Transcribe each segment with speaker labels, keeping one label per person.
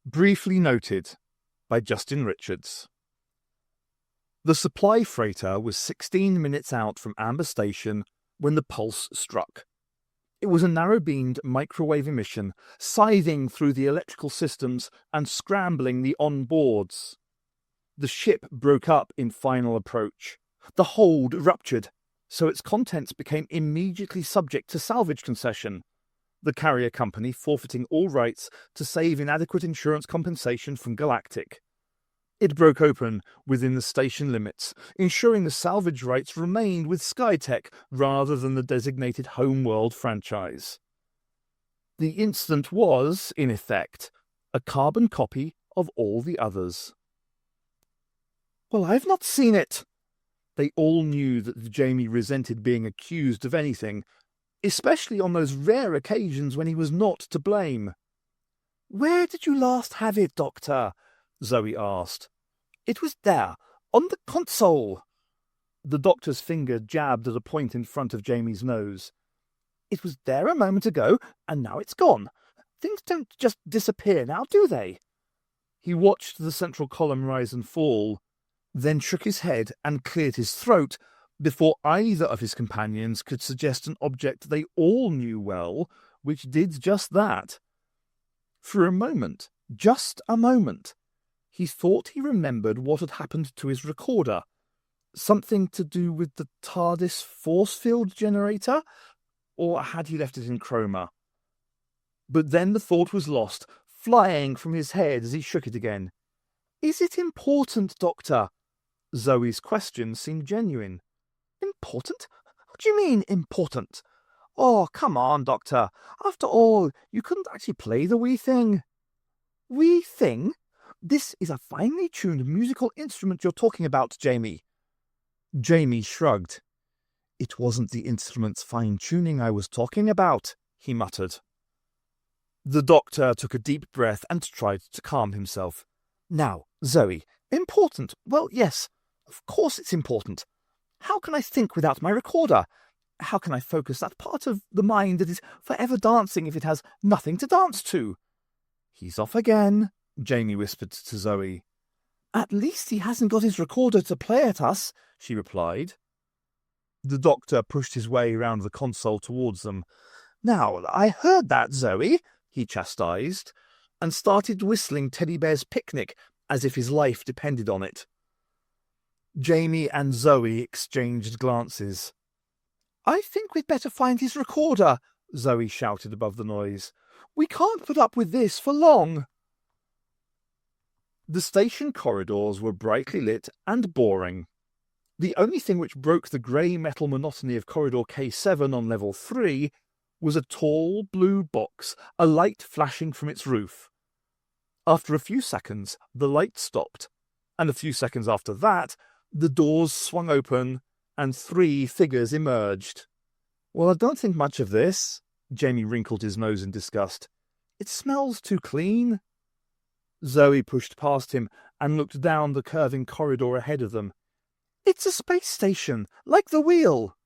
Speaker 1: Briefly noted by Justin Richards. The supply freighter was 16 minutes out from Amber Station when the pulse struck. It was a narrow-beamed microwave emission, scything through the electrical systems and scrambling the on-boards. The ship broke up in final approach. The hold ruptured, so its contents became immediately subject to salvage concession, the carrier company forfeiting all rights to save inadequate insurance compensation from Galactic. It broke open within the station limits, ensuring the salvage rights remained with Skytech rather than the designated Homeworld franchise. The incident was, in effect, a carbon copy of all the others. "Well, I've not seen it." They all knew that Jamie resented being accused of anything, especially on those rare occasions when he was not to blame. "Where did you last have it, Doctor?" Zoe asked. "It was there, on the console." The doctor's finger jabbed at a point in front of Jamie's nose. "It was there a moment ago, and now it's gone. Things don't just disappear now, do they?" He watched the central column rise and fall, then shook his head and cleared his throat before either of his companions could suggest an object they all knew well, which did just that. For a moment, just a moment, he thought he remembered what had happened to his recorder. Something to do with the TARDIS force field generator? Or had he left it in chroma? But then the thought was lost, flying from his head as he shook it again. "Is it important, Doctor?" Zoe's question seemed genuine. "Important? What do you mean, important? Oh, come on, Doctor. After all, you couldn't actually play the wee thing." "Wee thing? This is a finely tuned musical instrument you're talking about, Jamie." Jamie shrugged. "It wasn't the instrument's fine-tuning I was talking about," he muttered. The doctor took a deep breath and tried to calm himself. "Now, Zoe, important? Well, yes, of course it's important. How can I think without my recorder? How can I focus that part of the mind that is forever dancing if it has nothing to dance to?" "He's off again," Jamie whispered to Zoe. "At least he hasn't got his recorder to play at us," she replied. The doctor pushed his way round the console towards them. "Now, I heard that, Zoe," he chastised, and started whistling Teddy Bear's Picnic as if his life depended on it. Jamie and Zoe exchanged glances. "I think we'd better find his recorder," Zoe shouted above the noise. "We can't put up with this for long." The station corridors were brightly lit and boring. The only thing which broke the grey metal monotony of corridor K7 on level 3 was a tall blue box, a light flashing from its roof. After a few seconds, the light stopped, and a few seconds after that, the doors swung open, and 3 figures emerged. "Well, I don't think much of this." Jamie wrinkled his nose in disgust. "It smells too clean." Zoe pushed past him and looked down the curving corridor ahead of them. "It's a space station, like the Wheel."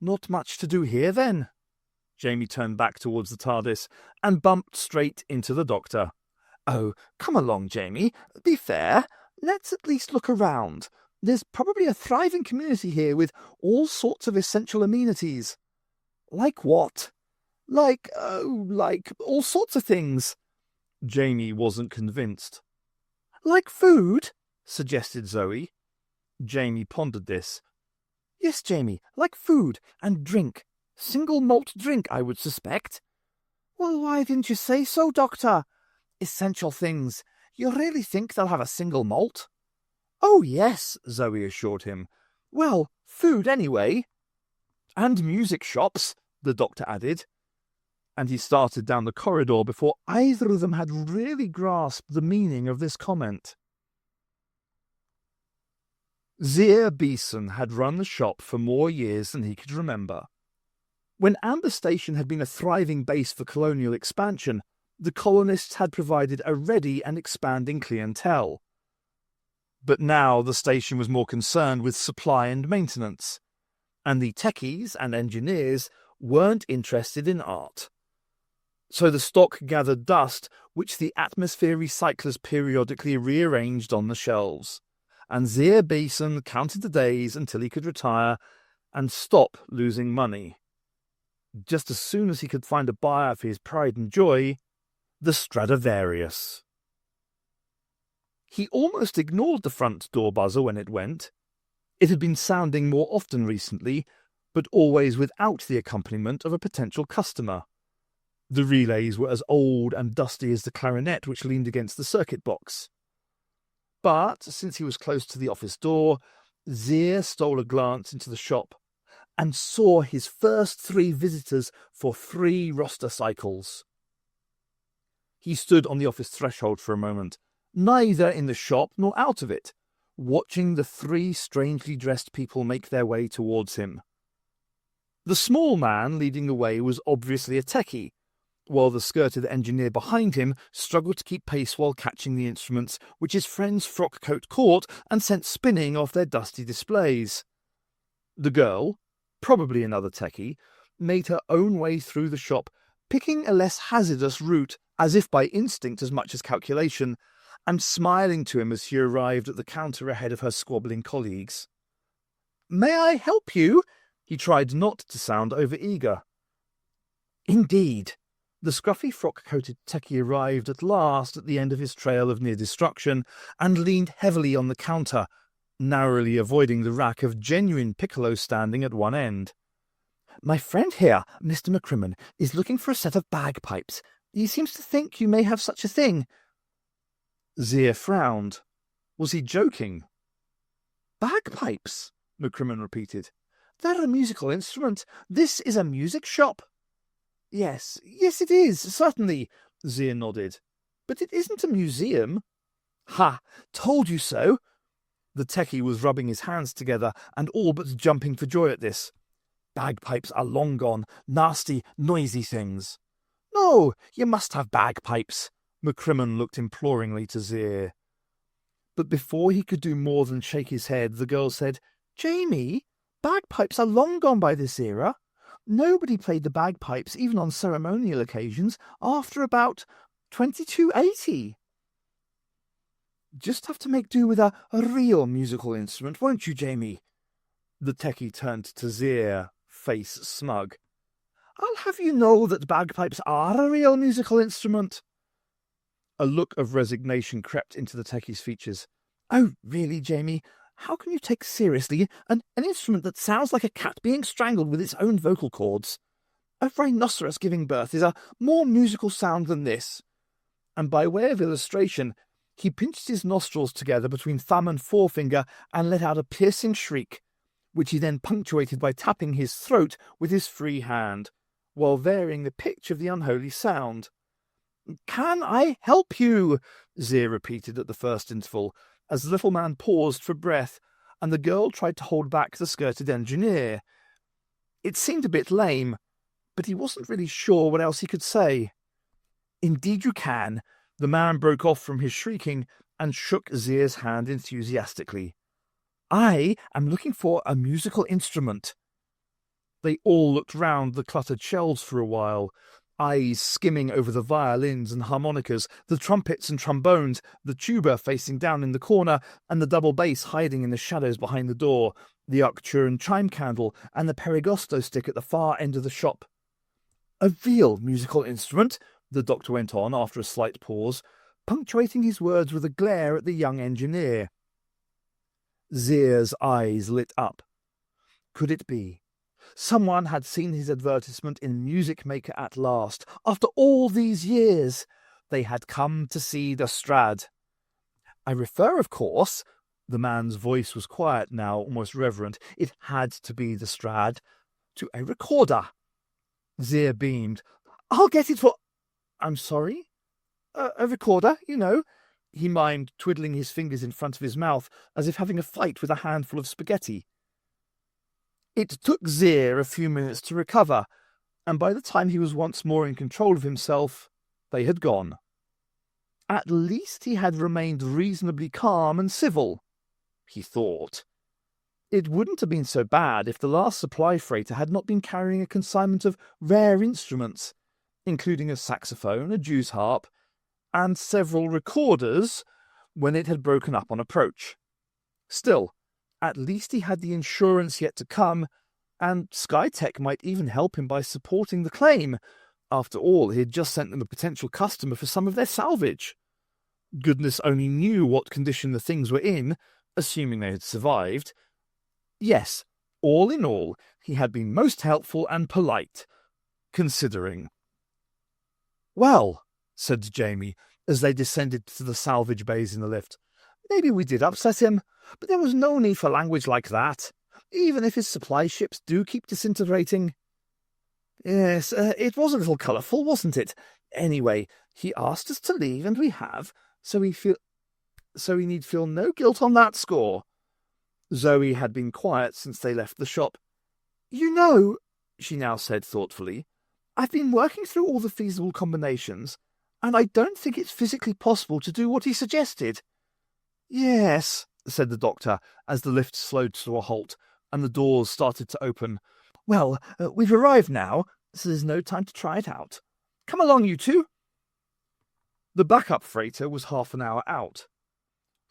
Speaker 1: "Not much to do here, then." Jamie turned back towards the TARDIS and bumped straight into the doctor. "Oh, come along, Jamie. Be fair. Let's at least look around. There's probably a thriving community here with all sorts of essential amenities." "Like what?" Like all sorts of things." Jamie wasn't convinced. "Like food?" suggested Zoe. Jamie pondered this. "Yes, Jamie, like food and drink. Single malt drink, I would suspect." "Well, why didn't you say so, Doctor? Essential things. You really think they'll have a single malt?" "Oh, yes," Zoe assured him. "Well, food anyway." "And music shops," the doctor added. And he started down the corridor before either of them had really grasped the meaning of this comment. Zia Beeson had run the shop for more years than he could remember. When Amber Station had been a thriving base for colonial expansion, the colonists had provided a ready and expanding clientele. But now the station was more concerned with supply and maintenance, and the techies and engineers weren't interested in art. So the stock gathered dust, which the atmosphere recyclers periodically rearranged on the shelves, and Zia Beeson counted the days until he could retire and stop losing money. Just as soon as he could find a buyer for his pride and joy, the Stradivarius. He almost ignored the front door buzzer when it went. It had been sounding more often recently, but always without the accompaniment of a potential customer. The relays were as old and dusty as the clarinet which leaned against the circuit box. But, since he was close to the office door, Zia stole a glance into the shop and saw his first 3 visitors for 3 roster cycles. He stood on the office threshold for a moment, neither in the shop nor out of it, watching the 3 strangely dressed people make their way towards him. The small man leading the way was obviously a techie, while the skirted engineer behind him struggled to keep pace while catching the instruments which his friend's frock coat caught and sent spinning off their dusty displays. The girl, probably another techie, made her own way through the shop, picking a less hazardous route as if by instinct as much as calculation, and smiling to him as she arrived at the counter ahead of her squabbling colleagues. "May I help you?" He tried not to sound overeager. Indeed. The scruffy frock-coated techie arrived at last at the end of his trail of near destruction and leaned heavily on the counter, narrowly avoiding the rack of genuine piccolos standing at one end. "My friend here, Mr. McCrimmon, is looking for a set of bagpipes. He seems to think you may have such a thing." Zia frowned. Was he joking? "Bagpipes," McCrimmon repeated. "They're a musical instrument. This is a music shop." Yes, it is, certainly," Zia nodded. "But it isn't a museum." "Ha! Told you so!" The techie was rubbing his hands together and all but jumping for joy at this. "Bagpipes are long gone, nasty, noisy things." "No, you must have bagpipes." McCrimmon looked imploringly to Zia. But before he could do more than shake his head, the girl said, "Jamie, bagpipes are long gone by this era. Nobody played the bagpipes, even on ceremonial occasions, after about 2280. Just have to make do with a real musical instrument, won't you, Jamie?" The techie turned to Zia, face smug. "I'll have you know that bagpipes are a real musical instrument." A look of resignation crept into the techie's features. "Oh, really, Jamie? How can you take seriously an instrument that sounds like a cat being strangled with its own vocal cords? A rhinoceros giving birth is a more musical sound than this." And by way of illustration, he pinched his nostrils together between thumb and forefinger and let out a piercing shriek, which he then punctuated by tapping his throat with his free hand, while varying the pitch of the unholy sound. "Can I help you?" Zia repeated at the first interval, as the little man paused for breath, and the girl tried to hold back the skirted engineer. It seemed a bit lame, but he wasn't really sure what else he could say. "Indeed you can." The man broke off from his shrieking and shook Zia's hand enthusiastically. "I am looking for a musical instrument." They all looked round the cluttered shelves for a while, eyes skimming over the violins and harmonicas, the trumpets and trombones, the tuba facing down in the corner, and the double bass hiding in the shadows behind the door, the Arcturan chime candle, and the Perigosto stick at the far end of the shop. "A real musical instrument," the doctor went on after a slight pause, punctuating his words with a glare at the young engineer. Zia's eyes lit up. Could it be? Someone had seen his advertisement in Music Maker at last. After all these years, they had come to see the Strad. "I refer, of course," the man's voice was quiet now, almost reverent, it had to be the Strad, "to a recorder." Zia beamed. "I'll get it for—" "I'm sorry?" A recorder, you know," he mimed, twiddling his fingers in front of his mouth, as if having a fight with a handful of spaghetti. It took Zia a few minutes to recover, and by the time he was once more in control of himself, they had gone. At least he had remained reasonably calm and civil, he thought. It wouldn't have been so bad if the last supply freighter had not been carrying a consignment of rare instruments. including a saxophone, a Jew's harp, and several recorders when it had broken up on approach. Still, at least he had the insurance yet to come, and Skytech might even help him by supporting the claim. After all, he had just sent them a potential customer for some of their salvage. Goodness only knew what condition the things were in, assuming they had survived. Yes, all in all, he had been most helpful and polite, considering. "Well," said Jamie, as they descended to the salvage bays in the lift, "maybe we did upset him, but there was no need for language like that, even if his supply ships do keep disintegrating." "Yes, it was a little colourful, wasn't it? Anyway, he asked us to leave, and we have, so we need feel no guilt on that score." Zoe had been quiet since they left the shop. "You know," she now said thoughtfully, "I've been working through all the feasible combinations, and I don't think it's physically possible to do what he suggested." "Yes," said the doctor, as the lift slowed to a halt, and the doors started to open. "Well, we've arrived now, so there's no time to try it out. Come along, you two." The backup freighter was half an hour out.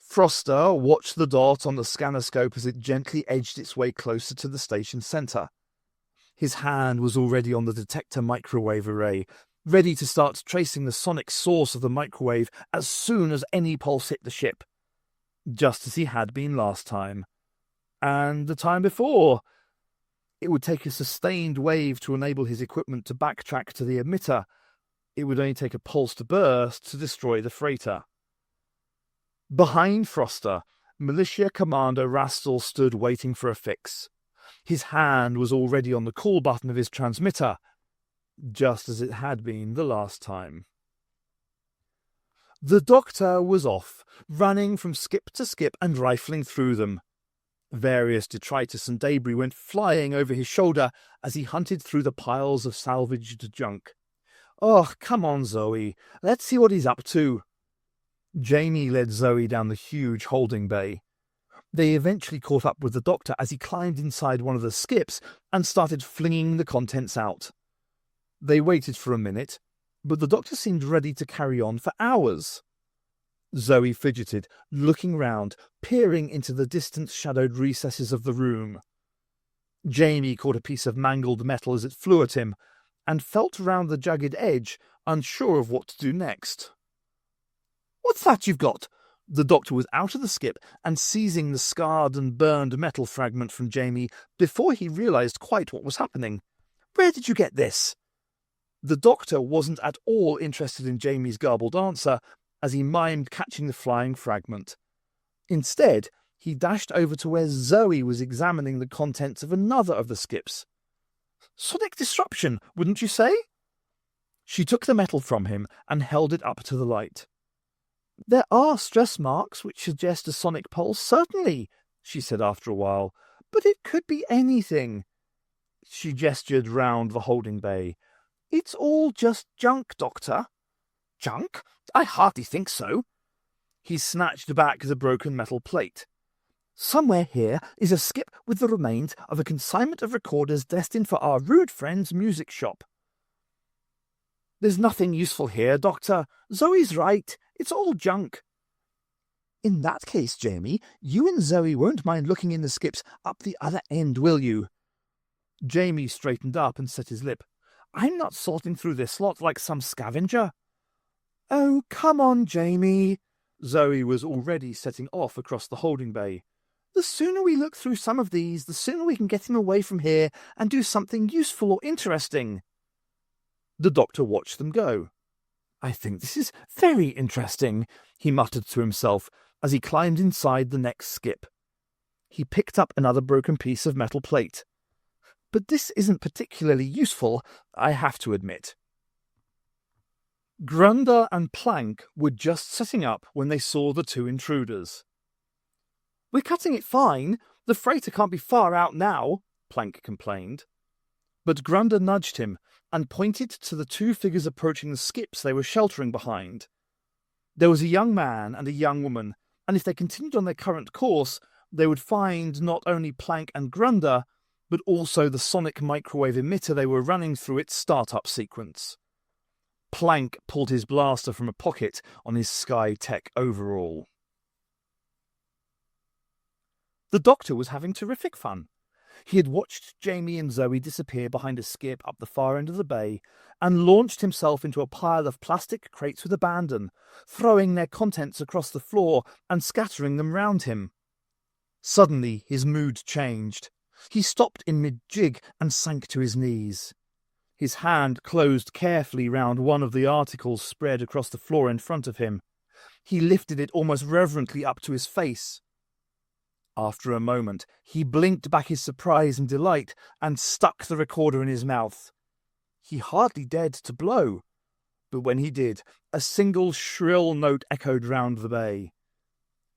Speaker 1: Froster watched the dot on the scannerscope as it gently edged its way closer to the station centre. His hand was already on the detector microwave array, ready to start tracing the sonic source of the microwave as soon as any pulse hit the ship. Just as he had been last time. And the time before. It would take a sustained wave to enable his equipment to backtrack to the emitter. It would only take a pulse to burst to destroy the freighter. Behind Froster, Militia Commander Rastal stood waiting for a fix. His hand was already on the call button of his transmitter, just as it had been the last time. The doctor was off, running from skip to skip and rifling through them. Various detritus and debris went flying over his shoulder as he hunted through the piles of salvaged junk. "Oh, come on, Zoe. Let's see what he's up to." Jamie led Zoe down the huge holding bay. They eventually caught up with the doctor as he climbed inside one of the skips and started flinging the contents out. They waited for a minute, but the doctor seemed ready to carry on for hours. Zoe fidgeted, looking round, peering into the distant shadowed recesses of the room. Jamie caught a piece of mangled metal as it flew at him, and felt round the jagged edge, unsure of what to do next. "What's that you've got?" The doctor was out of the skip and seizing the scarred and burned metal fragment from Jamie before he realised quite what was happening. "Where did you get this?" The doctor wasn't at all interested in Jamie's garbled answer as he mimed catching the flying fragment. Instead, he dashed over to where Zoe was examining the contents of another of the skips. "Sonic disruption, wouldn't you say?" She took the metal from him and held it up to the light. "There are stress marks which suggest a sonic pulse, certainly," she said after a while, "but it could be anything." She gestured round the holding bay. "It's all just junk, Doctor." "Junk? I hardly think so." He snatched back the broken metal plate. "Somewhere here is a skip with the remains of a consignment of recorders destined for our rude friend's music shop." "There's nothing useful here, Doctor. Zoe's right. It's all junk." "In that case, Jamie, you and Zoe won't mind looking in the skips up the other end, will you?" Jamie straightened up and set his lip. "I'm not sorting through this lot like some scavenger." "Oh, come on, Jamie." Zoe was already setting off across the holding bay. "The sooner we look through some of these, the sooner we can get him away from here and do something useful or interesting." The doctor watched them go. "I think this is very interesting," he muttered to himself as he climbed inside the next skip. He picked up another broken piece of metal plate. "But this isn't particularly useful, I have to admit." Grunder and Plank were just setting up when they saw the two intruders. "We're cutting it fine. The freighter can't be far out now," Plank complained. But Grunder nudged him and pointed to the two figures approaching the skips they were sheltering behind. There was a young man and a young woman, and if they continued on their current course, they would find not only Plank and Grunder, but also the sonic microwave emitter they were running through its startup sequence. Plank pulled his blaster from a pocket on his Sky Tech overall. The Doctor was having terrific fun. He had watched Jamie and Zoe disappear behind a skip up the far end of the bay and launched himself into a pile of plastic crates with abandon, throwing their contents across the floor and scattering them round him. Suddenly his mood changed. He stopped in mid-jig and sank to his knees. His hand closed carefully round one of the articles spread across the floor in front of him. He lifted it almost reverently up to his face. After a moment, he blinked back his surprise and delight and stuck the recorder in his mouth. He hardly dared to blow, but when he did, a single shrill note echoed round the bay.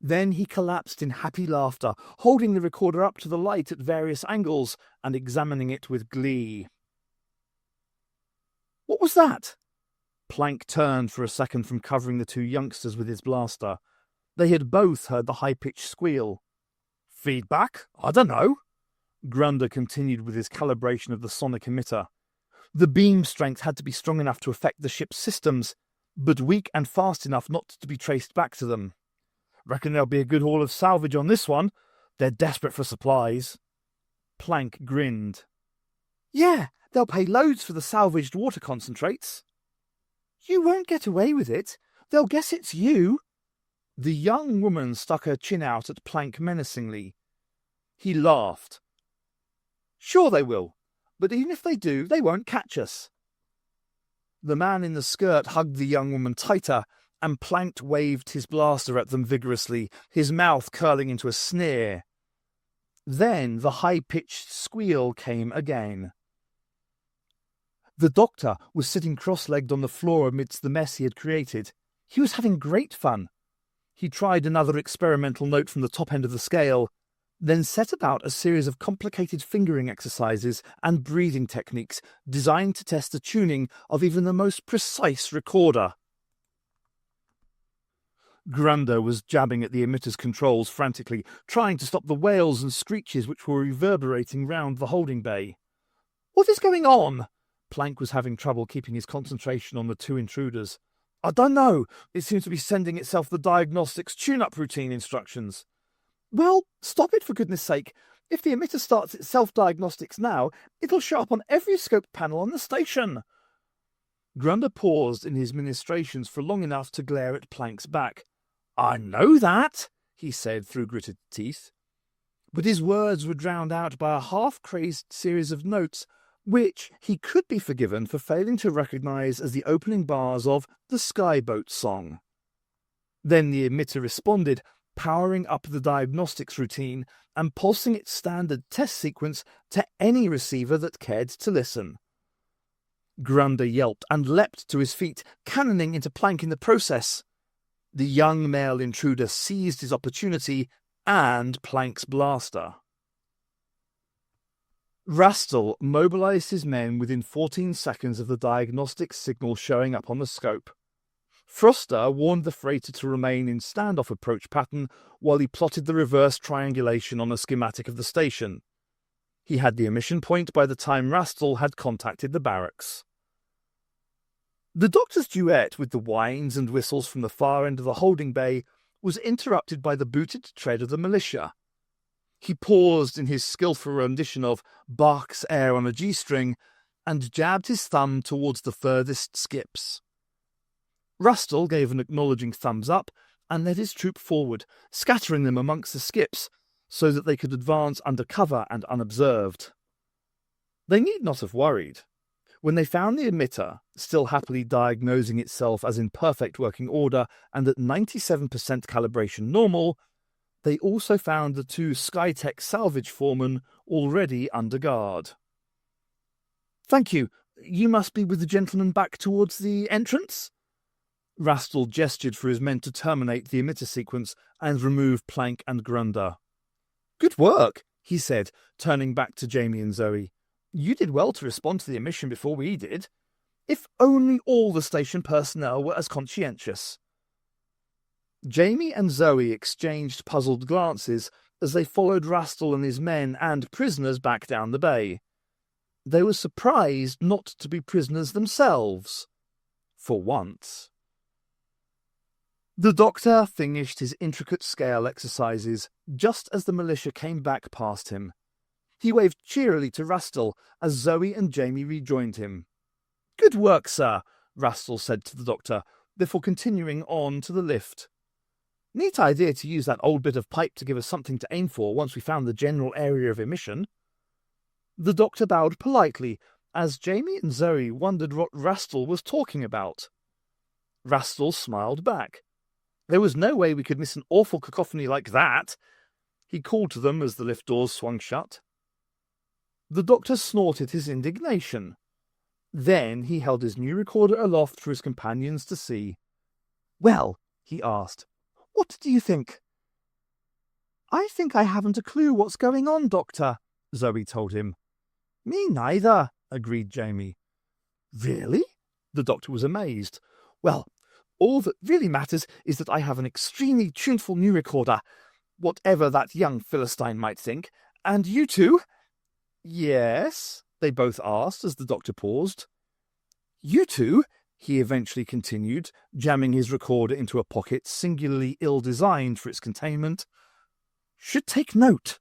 Speaker 1: Then he collapsed in happy laughter, holding the recorder up to the light at various angles and examining it with glee. "What was that?" Plank turned for a second from covering the two youngsters with his blaster. They had both heard the high-pitched squeal. "Feedback? I don't know." Grunder continued with his calibration of the sonic emitter. The beam strength had to be strong enough to affect the ship's systems, but weak and fast enough not to be traced back to them. "Reckon there'll be a good haul of salvage on this one. They're desperate for supplies." Plank grinned. "Yeah, they'll pay loads for the salvaged water concentrates." "You won't get away with it. They'll guess it's you." The young woman stuck her chin out at Plank menacingly. He laughed. "Sure they will, but even if they do, they won't catch us." The man in the skirt hugged the young woman tighter, and Plank waved his blaster at them vigorously, his mouth curling into a sneer. Then the high-pitched squeal came again. The Doctor was sitting cross-legged on the floor amidst the mess he had created. He was having great fun. He tried another experimental note from the top end of the scale, then set about a series of complicated fingering exercises and breathing techniques designed to test the tuning of even the most precise recorder. Grunder was jabbing at the emitter's controls frantically, trying to stop the wails and screeches which were reverberating round the holding bay. "What is going on?" Plank was having trouble keeping his concentration on the two intruders. "I don't know. It seems to be sending itself the diagnostics tune-up routine instructions." "Well, stop it for goodness sake. If the emitter starts its self-diagnostics now, it'll show up on every scope panel on the station." Grunder paused in his ministrations for long enough to glare at Plank's back. "I know that," he said through gritted teeth. But his words were drowned out by a half-crazed series of notes which he could be forgiven for failing to recognise as the opening bars of the Skyboat song. Then the emitter responded, powering up the diagnostics routine and pulsing its standard test sequence to any receiver that cared to listen. Grunder yelped and leapt to his feet, cannoning into Plank in the process. The young male intruder seized his opportunity and Plank's blaster. Rastel mobilised his men within 14 seconds of the diagnostic signal showing up on the scope. Froster warned the freighter to remain in standoff approach pattern while he plotted the reverse triangulation on a schematic of the station. He had the emission point by the time Rastel had contacted the barracks. The Doctor's duet with the whines and whistles from the far end of the holding bay was interrupted by the booted tread of the militia. He paused in his skillful rendition of Bach's Air on a G-string and jabbed his thumb towards the furthest skips. Rastel gave an acknowledging thumbs up and led his troop forward, scattering them amongst the skips so that they could advance under cover and unobserved. They need not have worried. When they found the emitter, still happily diagnosing itself as in perfect working order and at 97% calibration normal, they also found the two Skytech salvage foremen already under guard. "Thank you. You must be with the gentleman back towards the entrance?" Rastel gestured for his men to terminate the emitter sequence and remove Plank and Grunder. "Good work," he said, turning back to Jamie and Zoe. "You did well to respond to the emission before we did. If only all the station personnel were as conscientious." Jamie and Zoe exchanged puzzled glances as they followed Rastel and his men and prisoners back down the bay. They were surprised not to be prisoners themselves. For once. The Doctor finished his intricate scale exercises just as the militia came back past him. He waved cheerily to Rastal as Zoe and Jamie rejoined him. "Good work, sir," Rastal said to the Doctor, before continuing on to the lift. "Neat idea to use that old bit of pipe to give us something to aim for once we found the general area of emission." The Doctor bowed politely as Jamie and Zoe wondered what Rastal was talking about. Rastal smiled back. There was no way we could miss an awful cacophony like that. He called to them as the lift doors swung shut. The Doctor snorted his indignation. Then he held his new recorder aloft for his companions to see. "Well," he asked, "what do you think?" "I think I haven't a clue what's going on, Doctor," Zoe told him. "Me neither," agreed Jamie. "Really?" The Doctor was amazed. "Well, all that really matters is that I have an extremely tuneful new recorder, whatever that young Philistine might think. And you two?" "Yes?" they both asked as the Doctor paused. "You two," he eventually continued, jamming his recorder into a pocket singularly ill-designed for its containment, "should take note.